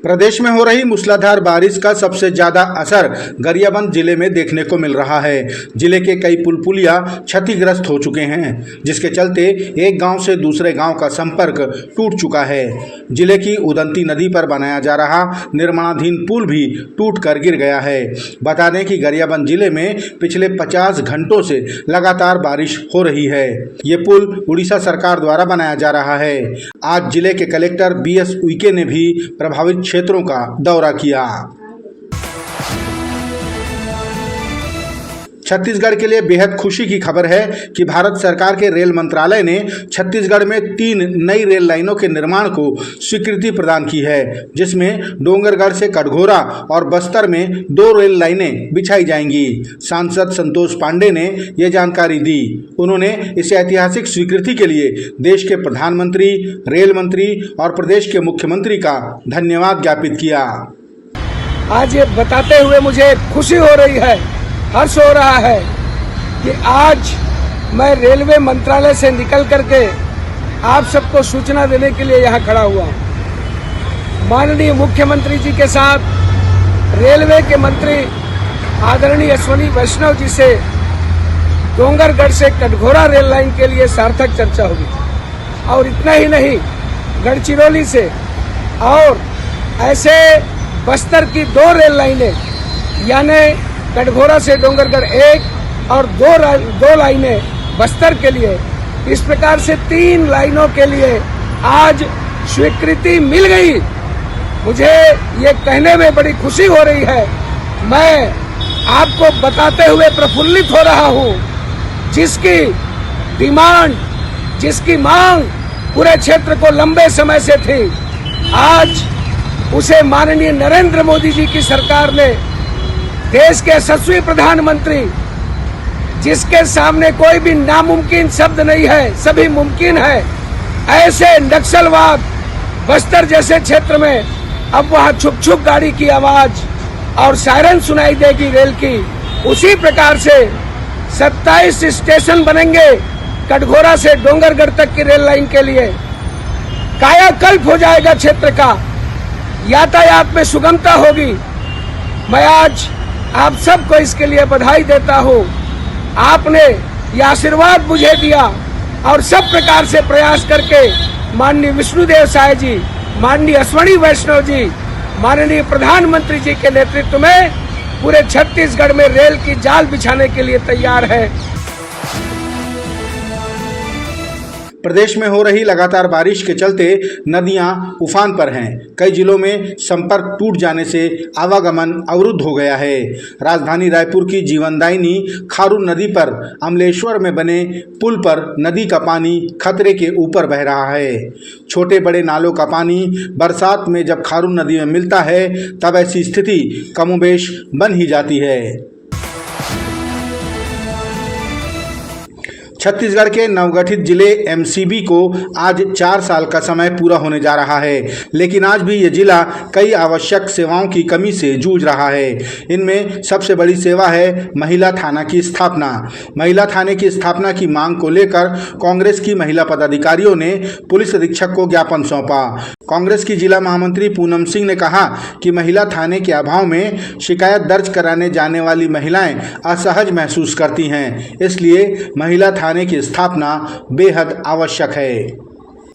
प्रदेश में हो रही मूसलाधार बारिश का सबसे ज्यादा असर गरियाबंद जिले में देखने को मिल रहा है। जिले के कई पुल पुलिया क्षतिग्रस्त हो चुके हैं, जिसके चलते एक गांव से दूसरे गांव का संपर्क टूट चुका है। जिले की उदंती नदी पर बनाया जा रहा निर्माणाधीन पुल भी टूटकर गिर गया है। बता दें कि गरियाबंद जिले में पिछले 50 घंटों से लगातार बारिश हो रही है। ये पुल उड़ीसा सरकार द्वारा बनाया जा रहा है। आज जिले के कलेक्टर BS उइके ने भी प्रभावित क्षेत्रों का दौरा किया। छत्तीसगढ़ के लिए बेहद खुशी की खबर है कि भारत सरकार के रेल मंत्रालय ने छत्तीसगढ़ में 3 नई रेल लाइनों के निर्माण को स्वीकृति प्रदान की है, जिसमें डोंगरगढ़ से कटघोरा और बस्तर में 2 रेल लाइनें बिछाई जाएंगी। सांसद संतोष पांडे ने यह जानकारी दी। उन्होंने इस ऐतिहासिक स्वीकृति के लिए देश के प्रधानमंत्री, रेल मंत्री और प्रदेश के मुख्यमंत्री का धन्यवाद ज्ञापित किया। आज ये बताते हुए मुझे खुशी हो रही है, हर्ष हो रहा है कि आज मैं रेलवे मंत्रालय से निकल करके आप सबको सूचना देने के लिए यहाँ खड़ा हुआ हूँ। माननीय मुख्यमंत्री जी के साथ रेलवे के मंत्री आदरणीय अश्विनी वैष्णव जी से डोंगरगढ़ से कटघोरा रेल लाइन के लिए सार्थक चर्चा होगी। और इतना ही नहीं, गढ़चिरौली से और ऐसे बस्तर की 2 रेल लाइनें, यानी कटघोरा से डोंगरगढ़ 1 और 2 लाइनें बस्तर के लिए, इस प्रकार से 3 लाइनों के लिए आज स्वीकृति मिल गई। मुझे ये कहने में बड़ी खुशी हो रही है। मैं आपको बताते हुए प्रफुल्लित हो रहा हूँ, जिसकी डिमांड, जिसकी मांग पूरे क्षेत्र को लंबे समय से थी, आज उसे माननीय नरेंद्र मोदी जी की सरकार ने, देश के यशस्वी प्रधानमंत्री जिसके सामने कोई भी नामुमकिन शब्द नहीं है, सभी मुमकिन है, ऐसे नक्सलवाद बस्तर जैसे क्षेत्र में अब वहां छुप छुप गाड़ी की आवाज और सायरन सुनाई देगी रेल की। उसी प्रकार से 27 स्टेशन बनेंगे कटघोरा से डोंगरगढ़ तक की रेल लाइन के लिए। कायाकल्प हो जाएगा क्षेत्र का, यातायात में सुगमता होगी। मैं आज आप सबको इसके लिए बधाई देता हूँ। आपने ये आशीर्वाद मुझे दिया और सब प्रकार से प्रयास करके माननीय विष्णुदेव साय जी, माननीय अश्विनी वैष्णव जी, माननीय प्रधानमंत्री जी के नेतृत्व में पूरे छत्तीसगढ़ में रेल की जाल बिछाने के लिए तैयार है। प्रदेश में हो रही लगातार बारिश के चलते नदियां उफान पर हैं। कई जिलों में संपर्क टूट जाने से आवागमन अवरुद्ध हो गया है। राजधानी रायपुर की जीवनदायिनी खारून नदी पर अमलेश्वर में बने पुल पर नदी का पानी खतरे के ऊपर बह रहा है। छोटे बड़े नालों का पानी बरसात में जब खारून नदी में मिलता है, तब ऐसी स्थिति कमोबेश बन ही जाती है। छत्तीसगढ़ के नवगठित जिले MCB को आज 4 साल का समय पूरा होने जा रहा है, लेकिन आज भी ये जिला कई आवश्यक सेवाओं की कमी से जूझ रहा है। इनमें सबसे बड़ी सेवा है महिला थाना की स्थापना। महिला थाने की स्थापना की मांग को लेकर कांग्रेस की महिला पदाधिकारियों ने पुलिस अधीक्षक को ज्ञापन सौंपा। कांग्रेस की जिला महामंत्री पूनम सिंह ने कहा कि महिला थाने के अभाव में शिकायत दर्ज कराने जाने वाली महिलाएं असहज महसूस करती हैं, इसलिए महिला थाने की स्थापना बेहद आवश्यक है।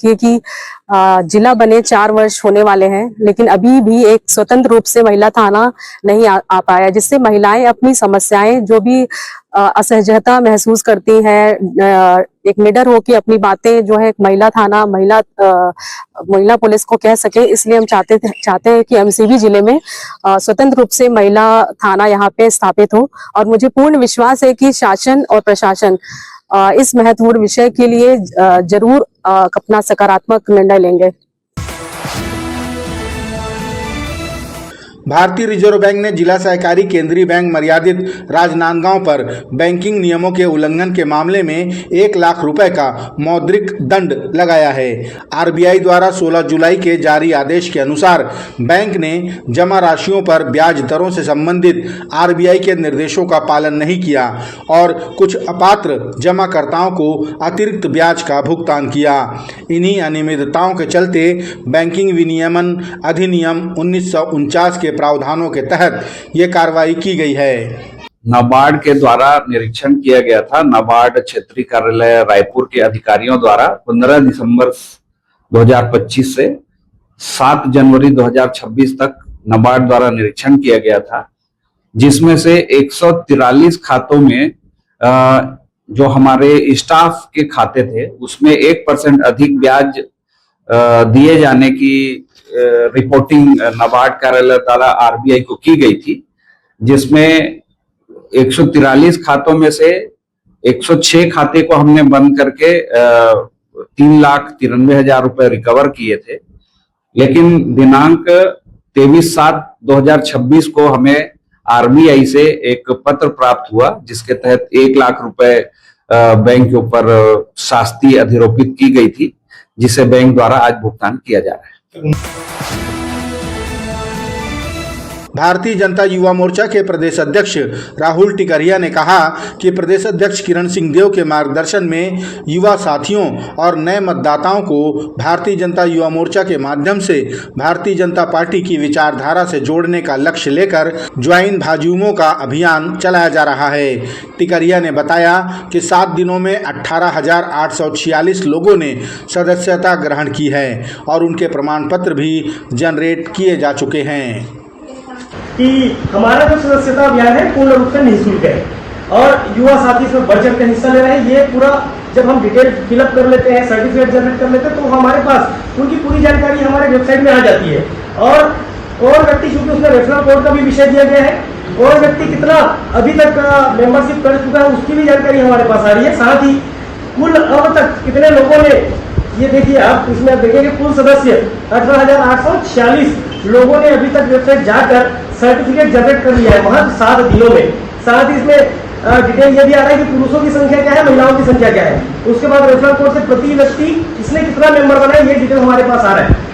क्योंकि जिला बने 4 वर्ष होने वाले हैं, लेकिन अभी भी एक स्वतंत्र रूप से महिला थाना नहीं आ पाया, जिससे महिलाएं अपनी समस्याएं, जो भी असहजता महसूस करती हैं, एक निडर होकर अपनी बातें जो है महिला थाना, महिला पुलिस को कह सके। इसलिए हम चाहते हैं कि MCB जिले में स्वतंत्र रूप से महिला थाना यहाँ पे स्थापित हो। और मुझे पूर्ण विश्वास है कि शासन और प्रशासन इस महत्वपूर्ण विषय के लिए जरूर अपना सकारात्मक निर्णय लेंगे। भारतीय रिजर्व बैंक ने जिला सहकारी केंद्रीय बैंक मर्यादित राजनांदगांव पर बैंकिंग नियमों के उल्लंघन के मामले में 1 लाख रुपए का मौद्रिक दंड लगाया है। आरबीआई द्वारा 16 जुलाई के जारी आदेश के अनुसार बैंक ने जमा राशियों पर ब्याज दरों से संबंधित आरबीआई के निर्देशों का पालन नहीं किया और कुछ अपात्र जमाकर्ताओं को अतिरिक्त ब्याज का भुगतान किया। इन्हीं अनियमितताओं के चलते बैंकिंग विनियमन अधिनियम 1949 के प्रावधानों के तहत ये कार्रवाई की गई है। नाबार्ड के द्वारा निरीक्षण किया गया था। नाबार्ड क्षेत्रीय कार्यालय रायपुर के अधिकारियों द्वारा 15 दिसंबर 2025 से 7 जनवरी 2026 तक नाबार्ड द्वारा निरीक्षण किया गया था, जिसमें से 143 खातों में जो हमारे स्टाफ के खाते थे उसमें 1% अधिक ब्याज दिए जाने की रिपोर्टिंग नाबार्ड कार्यालय द्वारा आरबीआई को की गई थी, जिसमें 143 खातों में से 106 खाते को हमने बंद करके 3,93,000 रुपए रिकवर किए थे। लेकिन दिनांक 23/7/2026 को हमें आरबीआई से एक पत्र प्राप्त हुआ, जिसके तहत 1 लाख रुपए बैंक के ऊपर शास्ति अधिरोपित की गई थी, जिसे बैंक द्वारा आज भुगतान किया जा रहा है। भारतीय जनता युवा मोर्चा के प्रदेश अध्यक्ष राहुल टिकरिया ने कहा कि प्रदेश अध्यक्ष किरण सिंह देव के मार्गदर्शन में युवा साथियों और नए मतदाताओं को भारतीय जनता युवा मोर्चा के माध्यम से भारतीय जनता पार्टी की विचारधारा से जोड़ने का लक्ष्य लेकर ज्वाइन भाजयुमो का अभियान चलाया जा रहा है। टिकरिया ने बताया कि 7 दिनों में 18,846 लोगों ने सदस्यता ग्रहण की है और उनके प्रमाण पत्र भी जनरेट किए जा चुके हैं। कि हमारा जो सदस्यता अभियान है पूर्ण रूप से निःशुल्क है और युवा साथी इसमें बढ़ चढ़ कर हिस्सा ले रहे हैं। ये पूरा जब हम डिटेल फिलअप कर लेते हैं, सर्टिफिकेट जनरेट कर लेते हैं, तो हमारे पास उनकी पूरी जानकारी हमारे वेबसाइट में आ जाती है। और व्यक्ति चूंकि उसमें रेफरल कोड का भी विषय दिया गया है और व्यक्ति कितना अभी तक मेंबरशिप कर चुका है उसकी भी जानकारी हमारे पास आ रही है। साथ ही कुल अब तक कितने लोगों ने, ये देखिए आप इसमें देखेंगे कुल सदस्य 18,846 लोगों ने अभी तक वेबसाइट जाकर सर्टिफिकेट जनरेट कर लिया है महज 7 दिनों में। साथ ही इसमें डिटेल ये भी आ रहा है कि पुरुषों की संख्या क्या है, महिलाओं की संख्या क्या है, उसके बाद रेफरल कोड से प्रति व्यक्ति इसने कितना मेंबर बना है, ये डिटेल हमारे पास आ रहा है।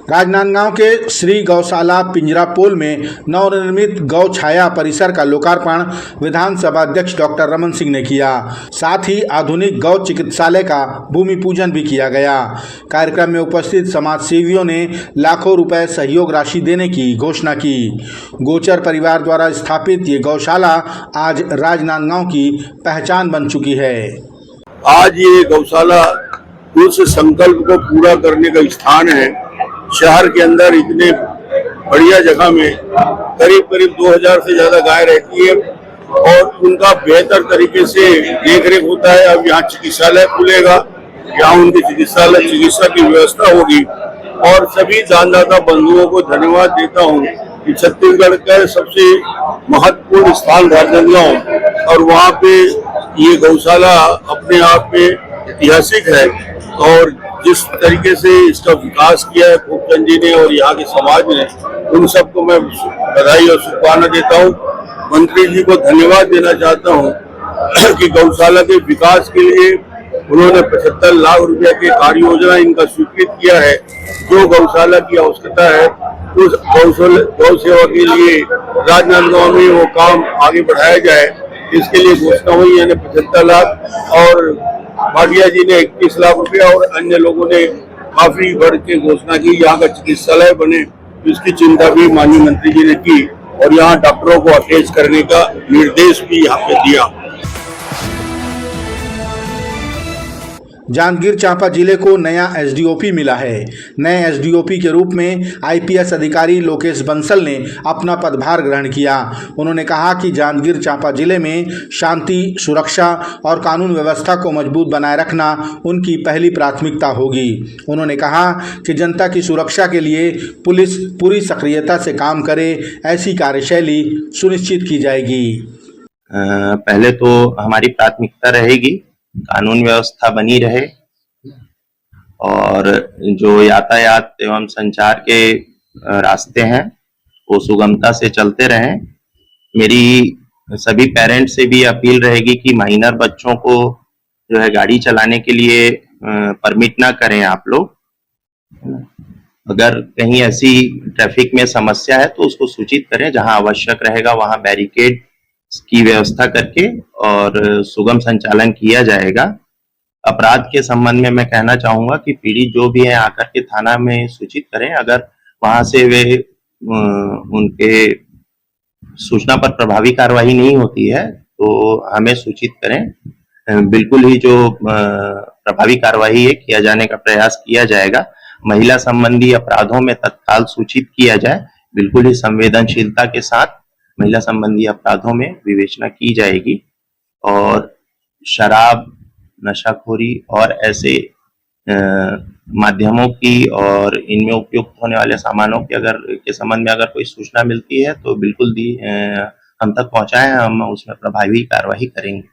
राजनांदगांव के श्री गौशाला पिंजरापोल में नवनिर्मित गौछाया परिसर का लोकार्पण विधानसभा अध्यक्ष डॉक्टर रमन सिंह ने किया। साथ ही आधुनिक गौ चिकित्सालय का भूमि पूजन भी किया गया। कार्यक्रम में उपस्थित समाज सेवियों ने लाखों रुपए सहयोग राशि देने की घोषणा की। गोचर परिवार द्वारा स्थापित ये गौशाला आज राजनांदगांव की पहचान बन चुकी है। आज ये गौशाला उस संकल्प को पूरा करने का स्थान है। शहर के अंदर इतने बढ़िया जगह में करीब 2000 से ज्यादा गाय रहती है और उनका बेहतर तरीके से देखरेख होता है। अब यहाँ चिकित्सालय खुलेगा, यहाँ उनकी चिकित्सा की व्यवस्था होगी और सभी दानदाता बंधुओं को धन्यवाद देता हूँ कि छत्तीसगढ़ का सबसे महत्वपूर्ण स्थान राजनांदगांव और वहाँ पे ये गौशाला अपने आप में ऐतिहासिक है और जिस तरीके से इसका विकास किया है खूबचंद जी ने और यहाँ के समाज ने, उन सबको मैं बधाई और शुभकामना देता हूँ। मंत्री जी को धन्यवाद देना चाहता हूँ कि गौशाला के विकास के लिए उन्होंने 75 लाख रुपए की कार्य योजना इनका स्वीकृत किया है। जो गौशाला की आवश्यकता है उस गौ सेवा के लिए राजनांदगांव में वो काम आगे बढ़ाया जाए, इसके लिए घोषणा हुई है 75 लाख और भाटिया जी ने 21 लाख रुपया और अन्य लोगों ने काफी बढ़ के घोषणा की। यहाँ का चिकित्सालय बने, इसकी चिंता भी माननीय मंत्री जी ने की और यहाँ डॉक्टरों को अटैच करने का निर्देश भी यहाँ पे दिया। जांजगीर चांपा जिले को नया एसडीओपी मिला है। नए एसडीओपी के रूप में आईपीएस अधिकारी लोकेश बंसल ने अपना पदभार ग्रहण किया। उन्होंने कहा कि जांजगीर चांपा जिले में शांति, सुरक्षा और कानून व्यवस्था को मजबूत बनाए रखना उनकी पहली प्राथमिकता होगी। उन्होंने कहा कि जनता की सुरक्षा के लिए पुलिस पूरी सक्रियता से काम करे, ऐसी कार्यशैली सुनिश्चित की जाएगी। पहले तो हमारी प्राथमिकता रहेगी कानून व्यवस्था बनी रहे और जो यातायात एवं संचार के रास्ते हैं वो सुगमता से चलते रहें। मेरी सभी पेरेंट्स से भी अपील रहेगी कि माइनर बच्चों को जो है गाड़ी चलाने के लिए परमिट ना करें आप लोग। अगर कहीं ऐसी ट्रैफिक में समस्या है तो उसको सूचित करें, जहां आवश्यक रहेगा वहां बैरिकेड की व्यवस्था करके और सुगम संचालन किया जाएगा। अपराध के संबंध में मैं कहना चाहूंगा कि पीड़ित जो भी है आकर के थाना में सूचित करें। अगर वहां से वे उनके सूचना पर प्रभावी कार्रवाई नहीं होती है तो हमें सूचित करें। बिल्कुल ही जो प्रभावी कार्रवाई है किया जाने का प्रयास किया जाएगा। महिला संबंधी अपराधों में तत्काल सूचित किया जाए। बिल्कुल ही संवेदनशीलता के साथ महिला संबंधी अपराधों में विवेचना की जाएगी और शराब, नशाखोरी और ऐसे माध्यमों की और इनमें उपयुक्त होने वाले सामानों के के संबंध में अगर कोई सूचना मिलती है तो बिल्कुल हम तक पहुंचाएं, हम उसमें प्रभावी कार्रवाई करेंगे।